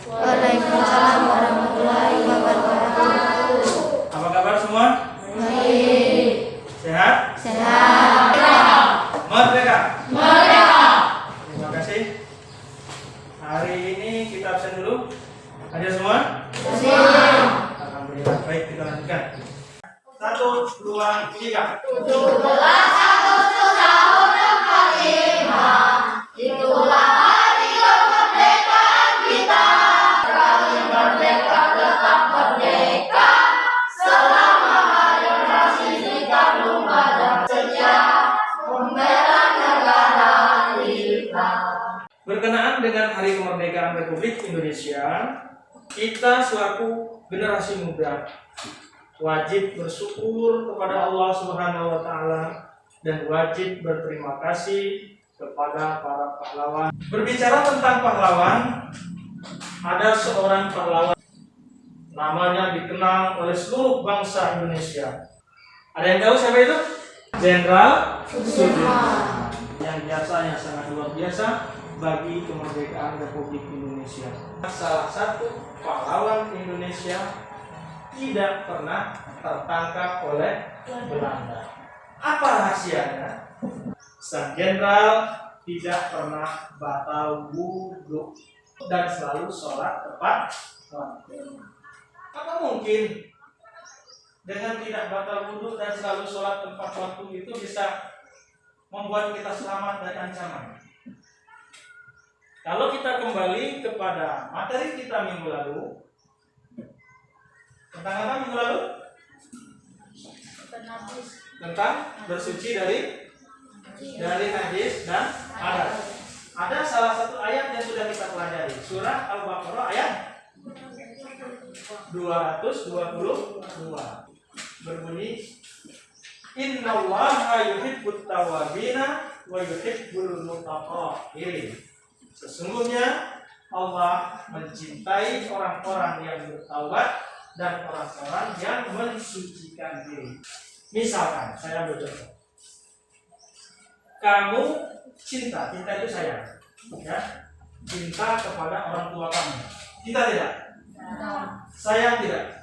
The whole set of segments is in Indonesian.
Waalaikumsalam warahmatullahi wabarakatuh. Apa kabar semua? Baik. Sehat? Sehat. Merdeka? Merdeka. Terima kasih. Hari ini kita absen dulu. Hadir semua? Siap. Alhamdulillah. Baik, kita lanjutkan. 1, 2, 3. 17 Agustus tahun 45. Itulah hari kemerdekaan kita. Kami merdeka tetap merdeka. Selama generasi kita belum ada setia membela negara kita. Berkenaan dengan Hari Kemerdekaan Republik Indonesia, kita selaku generasi muda wajib bersyukur kepada Allah Subhanahu wa taala dan wajib berterima kasih kepada para pahlawan. Berbicara tentang pahlawan, ada seorang pahlawan namanya dikenal oleh seluruh bangsa Indonesia. Ada yang tahu siapa itu? Jenderal Sudirman, yang jasanya sangat luar biasa bagi kemerdekaan Republik Indonesia. Salah satu pahlawan Indonesia tidak pernah tertangkap oleh Belanda. Apa rahasianya? Sang jenderal tidak pernah batal wudhu dan selalu sholat tepat waktu. Apa mungkin dengan tidak batal wudhu dan selalu sholat tepat waktu itu bisa membuat kita selamat dari ancaman? Kalau kita kembali kepada materi kita minggu lalu, tentang apa minggu lalu? Tentang bersuci dari najis dan hadas. Ada salah satu ayat yang sudah kita pelajari, surah Al-Baqarah ayat 222, berbunyi Innallaha yuhibbut tawwabina wa yuhibbul mutatahhirin. Sesungguhnya Allah mencintai orang-orang yang bertaubat dan orang-orang yang mensucikan diri. Misalkan, saya ambil contoh. Kamu cinta itu sayang, ya? Cinta kepada orang tua kamu. Cinta tidak? Sayang tidak?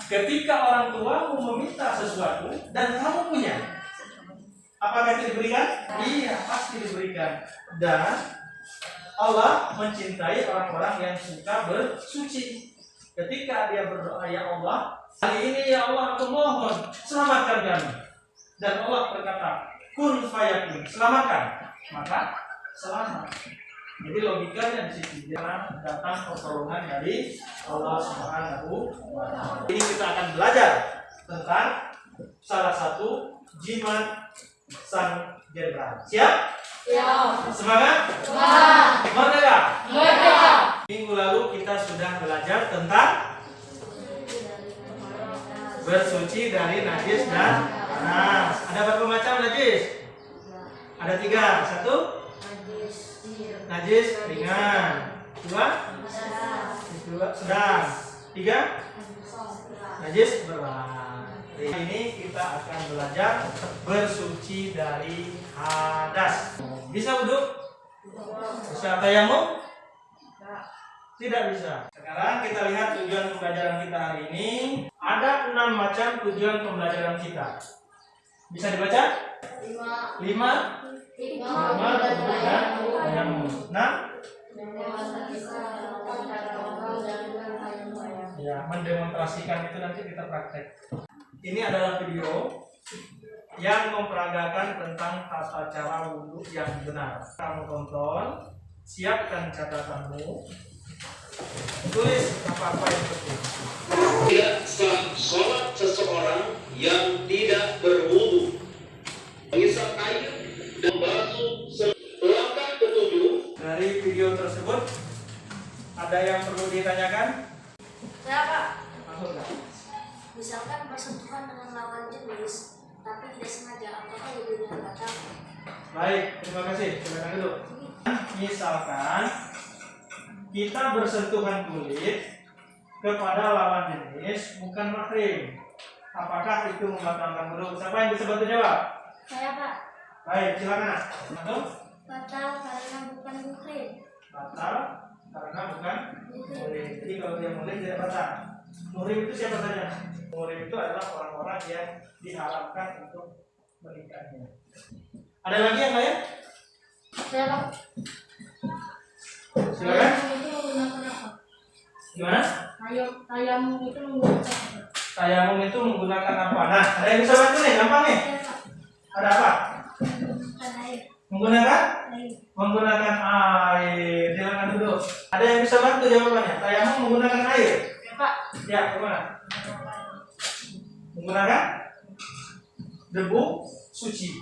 Ketika orang tuamu meminta sesuatu dan kamu punya, apakah itu diberikan? Iya, pasti diberikan. Dan Allah mencintai orang-orang yang suka bersuci. Ketika dia berdoa, ya Allah, hari ini ya Allah aku mohon selamatkan kami. Dan Allah berkata, kun fayakun, selamatkan. Maka selamat. Jadi logikanya di situ karena datang pertolongan dari Allah Subhanahu wa taala. Ini kita akan belajar tentang salah satu jimat sang jenderal. Siap? Siap. Semangat? Semangat. Merdeka? Merdeka. Minggu lalu kita sudah belajar tentang bersuci dari najis dan panas. Ada berapa macam najis? Ada 3. 1, najis ringan. 2, sedang. 3, najis berat. Ini kita akan belajar bersuci dari hadas. Bisa wudhu? Bisa tayamum? Tidak bisa. Sekarang kita lihat tujuan pembelajaran kita hari ini. Ada 6 macam tujuan pembelajaran kita. Bisa dibaca? 5 dan 6. Ya, mendemonstrasikan itu nanti kita praktek. Ini adalah video yang memperagakan tentang tata cara wudhu yang benar. Kamu tonton, siapkan catatanmu, tulis apa-apa yang penting. Tidak sah sholat seseorang yang tidak berwudu, mengisap air dan basuh. Langkah ke-7 dari video tersebut ada yang perlu ditanyakan? Saya Pak, Langsung Kak. misalkan bersentuhan dengan lawan jenis tapi tidak sengaja, apakah wudhunya batal? Baik, terima kasih. Silakan dulu. Misalkan kita bersentuhan kulit kepada lawan jenis bukan mahrim, apakah itu membatalkan wudu? Siapa yang bisa bantu jawab? Saya Pak. Baik, silakan. Langsung. Batal karena bukan muhrim. Batal karena bukan muhrim. Jadi kalau dia muhrim tidak batal. Muhrim itu siapa saja? Muhrim itu adalah orang-orang yang diharapkan untuk menikahnya. Ada lagi yang lain? Saya Pak. Silakan. Itu menggunakan apa? Gimana? Tayamum itu menggunakan apa? Tayamum itu menggunakan apa? Nah, ada yang bisa bantu nih, gampang nih. Saya Pak. Ada apa? Menggunakan air. Menggunakan? Air. Menggunakan air. Silakan duduk. Ada yang bisa bantu jawabannya? Tayamum menggunakan air. Ya Pak. Ya, kemana? Menggunakan debu suci.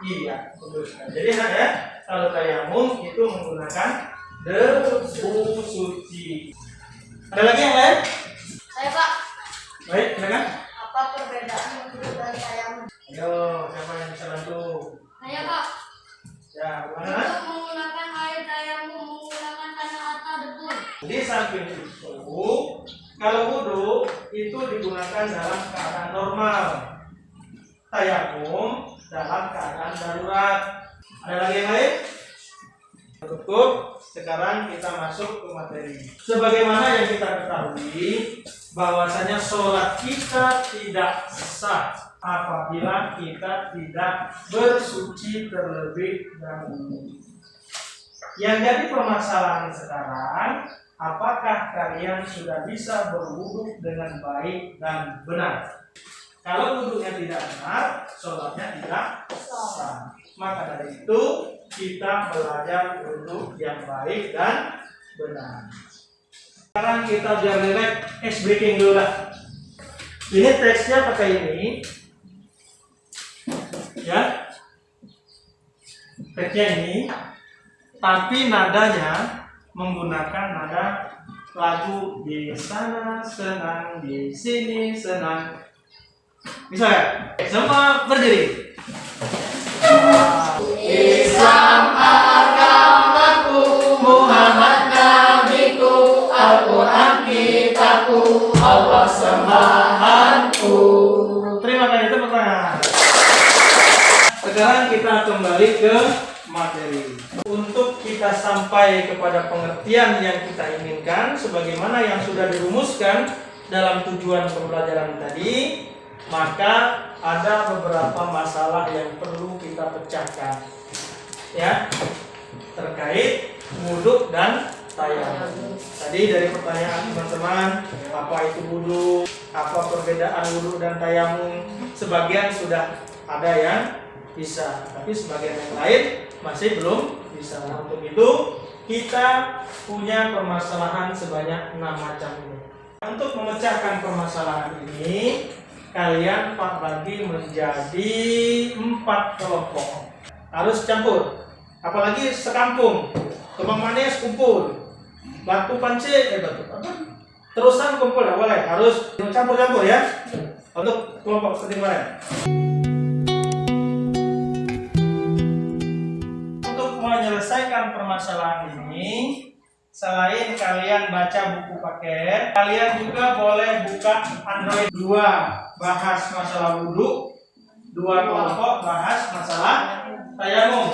Iya, betul sekali. Jadi enak ya, kalau tayamum itu menggunakan debu suci. Ada lagi yang lain? Saya Pak. Baik, silakan. Apa perbedaan wudhu dan tayamum? Ayo, siapa yang bisa bantu? Saya Pak. Ya, gimana? Untuk menggunakan air tayamum menggunakan tanah atau debu. Di samping itu, kalau wudhu itu digunakan dalam keadaan normal, tayamum dalam keadaan darurat. Ada lagi yang lain? Cukup. Sekarang kita masuk ke materi. Sebagaimana yang kita ketahui, bahwasanya sholat kita tidak sah apabila kita tidak bersuci terlebih dahulu. Yang jadi permasalahan sekarang, apakah kalian sudah bisa berwudu dengan baik dan benar? Kalau wudunya tidak benar, sholatnya tidak sah. Maka dari itu kita belajar wudu yang baik dan benar. Sekarang kita biar relax, ice breaking dulu lah. Ini teksnya pakai ini, ya. Teksnya ini, tapi nadanya menggunakan nada lagu di sana senang, di sini senang. Bisa ya? Semua berdiri. Islam agamaku, Muhammad nabiku, Al-Quran kitabku, Allah sembahanku. Terima kasih, tepuk tangan. Sekarang kita kembali ke materi. Untuk kita sampai kepada pengertian yang kita inginkan, sebagaimana yang sudah dirumuskan dalam tujuan pembelajaran tadi, maka ada beberapa masalah yang perlu kita pecahkan, ya, terkait wudhu dan tayamum. Tadi dari pertanyaan teman-teman, apa itu wudhu, apa perbedaan wudhu dan tayamum, sebagian sudah ada yang bisa, tapi sebagian yang lain masih belum bisa. Nah, untuk itu kita punya permasalahan sebanyak 6 macam ini. Untuk memecahkan permasalahan ini, kalian bagi menjadi 4 kelompok. Harus campur. Apalagi sekampung. Kembang manis kumpul. Batu pancing, batu apa? Terusan kumpul, tidak boleh. Harus campur-campur ya. Untuk kelompok ketimbangan. Untuk menyelesaikan permasalahan ini, selain kalian baca buku paket, kalian juga boleh buka Android 2, bahas masalah wudhu, 2 kelompok bahas masalah tayamum.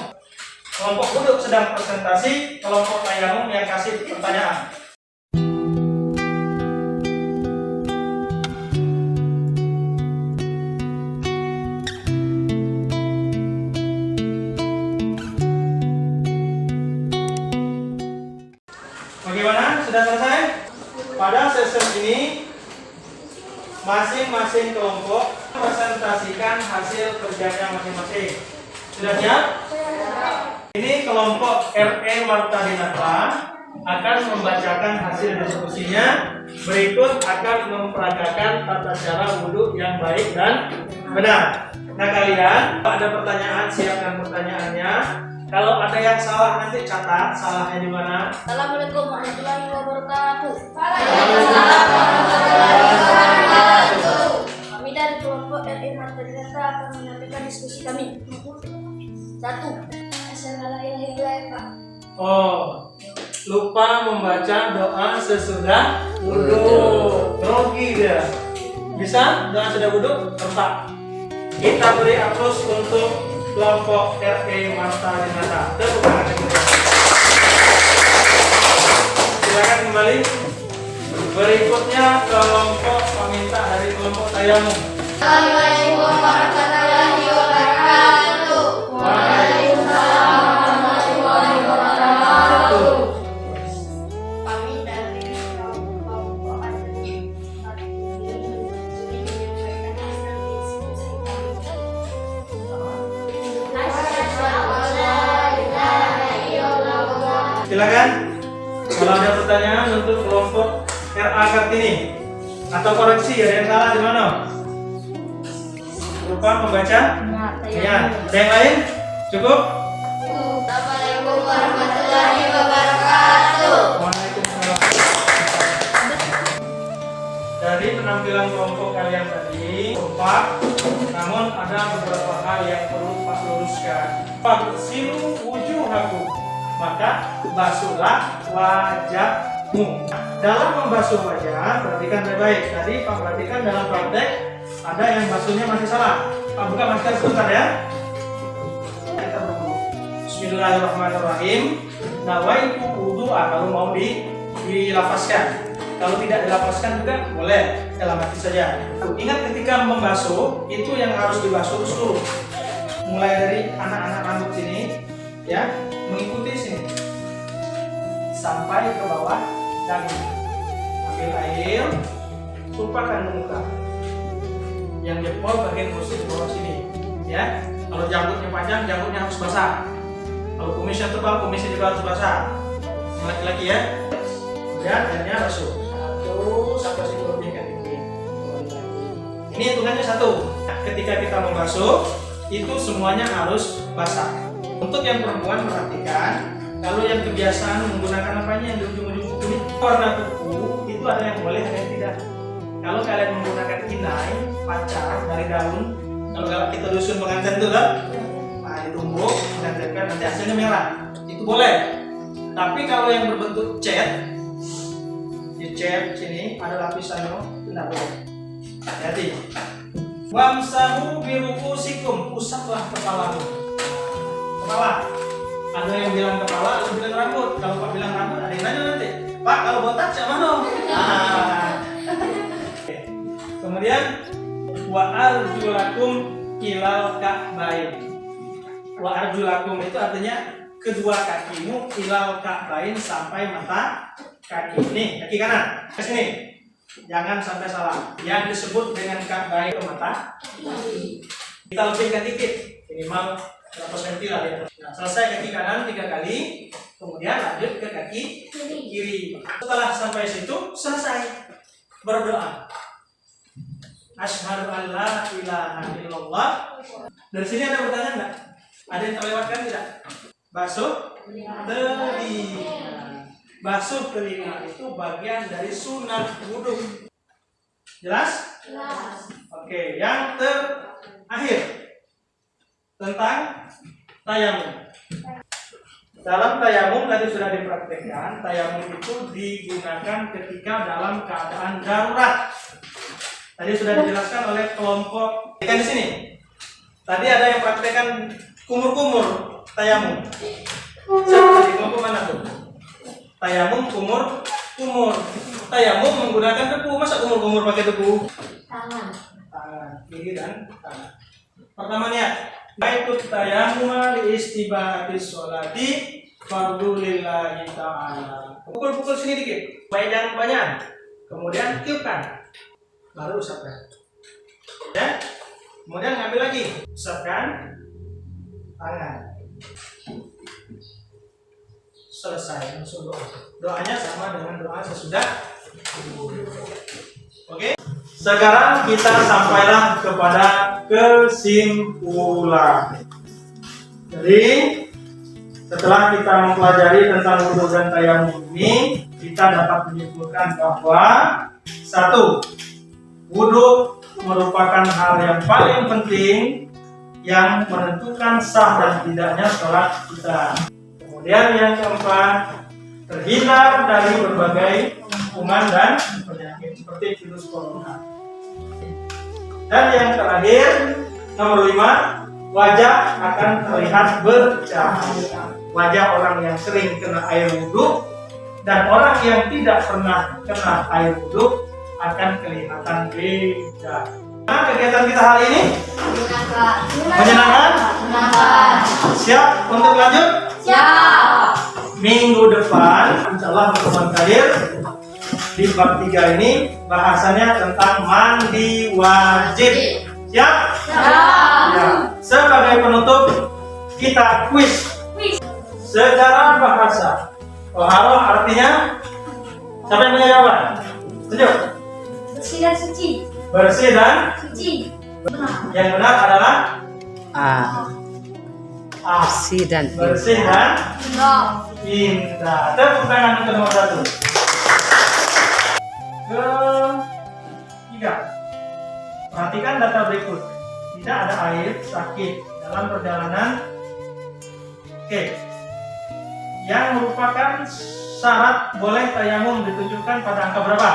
Kelompok wudhu sedang presentasi, kelompok tayamum yang kasih pertanyaan. Bagaimana? Sudah selesai? Pada sesi ini masing-masing kelompok presentasikan hasil kerjanya masing-masing. Sudah siap? Ini kelompok RE Martadinata akan membacakan hasil diskusinya. Berikut akan memperagakan tata cara wudhu yang baik dan benar. Nah, kalian ada pertanyaan, siapkan pertanyaannya. Kalau ada yang salah nanti catat salahnya di mana. Assalamualaikum warahmatullahi wabarakatuh. Kami dari kelompok RE Martadinata akan menyampaikan diskusi kami. 1. Assalamualaikum. Oh, lupa membaca doa sesudah wudhu. Grogi dia. Bisa doa sesudah wudhu? Tempat. Kita beri aplaus untuk kelompok RE Martadinata. Tepuk tangan. Silakan kembali. Berikutnya kelompok peminta dari kelompok tayamum. Assalamualaikum warahmatullahi wabarakatuh. Waalaikumsalam warahmatullahi wabarakatuh. Kami dari kelompok Al-Jin hari ini menyampaikan hasil diskusi kami. Silakan. Kalau ada pertanyaan untuk kelompok RA Kartini atau koreksi ada yang salah di mana? Lupa membaca? Ya. Ada yang lain? Cukup? Assalamualaikum warahmatullahi wabarakatuh. Waalaikumsalam. Dari penampilan kelompok kalian tadi kompak, namun ada beberapa hal yang perlu Pak luruskan. Faghsilu wujuhakum, maka basuhlah wajahmu. Dalam membasuh wajah, perhatikan baik-baik. Tadi Pak perhatikan dalam praktek ada yang basuhnya masih salah. Pak buka masker sebentar ya. Kita berwudu. Bismillahirrahmanirrahim. Nawaitu wudu'a, kalau mau dilafazkan. Kalau tidak dilafazkan juga boleh dalam hati saja. Ingat ketika membasuh itu yang harus dibasuh seluruh. Mulai dari anak-anak rambut sini, ya, mengikuti sini sampai ke bawah dagu. Ambil air, tumpahkan ke muka. Yang jempol bagian kusut di bawah sini, ya. Kalau janggutnya panjang, janggutnya harus basah. Kalau kumisnya tebal, kumisnya juga harus basah. Yang laki-laki ya. Dan airnya basuh. Satu sampai sebelumnya kan ini. Ini hitungannya satu. Ketika kita membasuh, itu semuanya harus basah. Untuk yang perempuan perhatikan, kalau yang kebiasaan menggunakan apanya yang di ujung-ujung kulit warna kuku itu ada yang boleh, ada yang tidak. Kalau kalian menggunakan inai, pacar dari daun, kalau kita dusun pengantin itu kan, nah ditumbuk, mengantarkan nanti hasilnya merah, itu boleh. Tapi kalau yang berbentuk cat, di cat sini ada lapisannya, tidak boleh. Hati-hati. Wamsahu biruusikum, usaplah kepalamu. Kepala. Ada yang bilang kepala, ada yang bilang rambut. Kalau Pak bilang rambut, ada yang nanya nanti, Pak kalau botak siapa dong? Kemudian wa arjulakum ilal ka'bain. Wa arjulakum itu artinya kedua kakimu ilal ka'bain, sampai mata kaki. Nih, kaki kanan ke sini. Jangan sampai salah. Yang disebut dengan ka'bain ke mata. Kita lebihkan dikit, minimal berapa senti lah ya. Nah, selesai kaki kanan 3 kali, kemudian lanjut ke kaki kiri. Setelah sampai situ, selesai berdoa. Asyhadu an la ilaha illallah. Dari sini ada pertanyaan nggak? Ada yang terlewatkan tidak? Basuh telinga. Basuh telinga itu bagian dari sunat wudhu. Jelas? Jelas. Oke, yang terakhir tentang tayamum. Dalam tayamum tadi sudah dipraktekkan, tayamum itu digunakan ketika dalam keadaan darurat. Tadi sudah dijelaskan oleh kelompok di sini. Tadi ada yang praktekkan kumur-kumur tayamum. Siapa tadi kelompok mana tuh? Tayamum kumur. Tayamum menggunakan debu. Masa kumur-kumur pakai debu? Tangan. Tangan kiri dan tangan. Pertama niat. Baikut tayamum li istibahati sholati fardu lillahi ta'ala. Pukul-pukul sini dikit. Baik jangan kebanyakan. Kemudian tiupkan. Baru usapkan. Ya. Kemudian ngambil lagi. Usapkan tangan. Selesai. Langsung doa. Doanya sama dengan doa sesudah. Oke. Sekarang kita sampailah kepada kesimpulan. Jadi setelah kita mempelajari tentang wudu dan tayamum ini, kita dapat menyimpulkan bahwa 1. Wudu merupakan hal yang paling penting yang menentukan sah dan tidaknya sholat kita. Kemudian yang keempat, terhindar dari berbagai kuman dan penyakit seperti virus corona. Dan yang terakhir, nomor 5, wajah akan terlihat bercahaya. Wajah orang yang sering kena air wudhu Dan orang yang tidak pernah kena air wudhu akan kelihatan beda. Nah, kegiatan kita hari ini menyenangkan? Siap untuk lanjut? Siap. Minggu depan, insya Allah teman hadir di bab 3 ini bahasanya tentang mandi wajib. Siap? Ya. Sebagai penutup, kita kuis secara bahasa. Toharoh artinya, siapa yang punya jawaban? Tunjuk. Bersih dan suci. Bersih dan Suci. yang benar adalah A. Bersih dan Bersih dan Enggak. indah. Tepuk tangan untuk nomor 1. Ketiga, perhatikan data berikut. Tidak ada air sakit dalam perjalanan. Oke. Yang merupakan syarat boleh tayamum ditunjukkan pada angka berapa?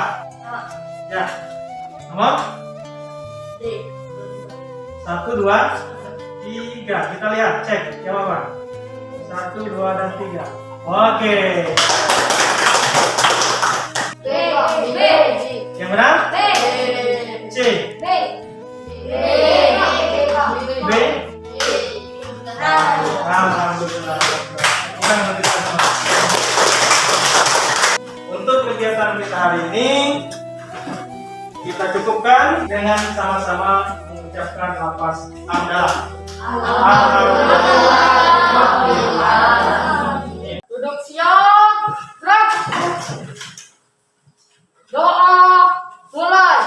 Ya. Nomor? 1, 2, 3. Kita lihat, cek jawaban. 1, 2, dan 3. Oke. B. B. Yang benar? B. C. B. B. Alhamdulillah. Untuk kegiatan kita hari ini kita cukupkan dengan sama-sama mengucapkan lafaz hamdalah. Alhamdulillah. Duduk siap. Gerak. Doa mulai.